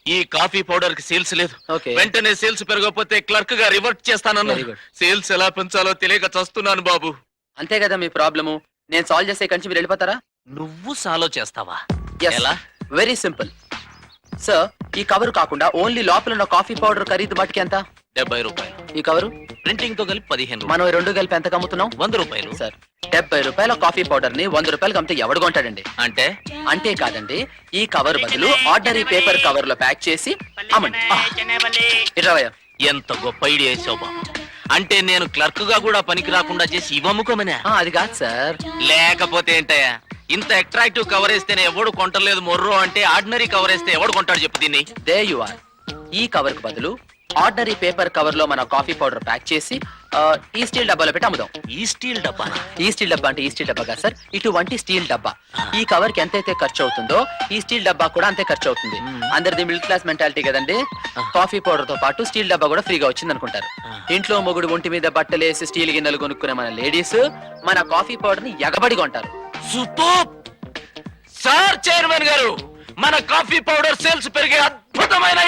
ఈ coffee powder కి sales లేదు. Okay. వెంటనే సేల్స్ పెరగకపోతే క్లర్క్ గా రివర్ట్ చేస్తానన్నా. Very good. సేల్స్ ఎలా పెంచాలో తెలియక చస్తున్నాను బాబు. అంతే కదా మీ ప్రాబ్లము. నేను సాల్వ్ చేసే కంచి మీరు వెళ్ళిపోతారా? నువ్వు సాలో చేస్తావా? ఎలా? Very simple sir. ఈ కవర్ కాకుండా ఓన్లీ లోపల ఉన్న కాఫీ పౌడర్ ఖరీదు మటుకి ఎంత? 70 రూపాయలు. ఈ కవరు ప్రింటింగ్ తో కలిపి 15 మనం ఈ రెండు కలిపి ఎంత అమ్ముతున్నాం? 100 రూపాయలు. సార్ 70 రూపాయల కాఫీ పౌడర్ ని 100 రూపాయలకి అమ్మితే ఎవడు కొంటాడండి? అంటే అంటే కాదండి, ఈ కవర్ బదులు ఆర్డినరీ పేపర్ కవర్ లో ప్యాక్ చేసి అమ్మండి. ఇరవై. ఎంత గొప్ప ఐడియా వేసావు బాబు. అంటే నేను క్లర్క్ గా కూడా పనికి రాకుండా చేసి ఇవ్వముకోమనే. అది కాదు సార్. లేకపోతే ఏంటయ్యా, ఇంత అట్రాక్టివ్ కవర్ వేస్తేనే ఎవడు కొంటలేదు మొర్రో అంటే ఆర్డినరీ కవర్ వేస్తే ఎవడు కొంటాడు చెప్పు దీన్ని. There you are. ఈ కవర్ కు బదులు ఆర్డినరీ పేపర్ కవర్ లో మన కాఫీ పౌడర్ ప్యాక్ చేసి ఈ స్టీల్ డబ్బాలో పెట్టి అమ్ముదాం. ఈ స్టీల్ డబ్బా? ఈ స్టీల్ డబ్బా అంటే ఈ స్టీల్ డబ్బా కాదు సార్, ఇటువంటి స్టీల్ డబ్బా. ఈ కవర్ కి ఎంతైతే ఖర్చు అవుతుందో ఈ స్టీల్ డబ్బా కూడా అంతే ఖర్చు అవుతుంది. అందరిది మిడిల్ క్లాస్ మెంటాలిటీ కదండి. కాఫీ పౌడర్ తో పాటు స్టీల్ డబ్బా కూడా ఫ్రీగా వచ్చింది అనుకుంటారు. ఇంట్లో మొగుడు ఒంటి మీద బట్టలేసి స్టీల్ గిన్నెలు కొనుక్కునే మన లేడీస్ మన కాఫీ పౌడర్ ని ఎగబడి కొంటారు. Super sir. చైర్మన్ గారు, మన కాఫీ పౌడర్ సేల్స్ పెరిగే అద్భుతమైన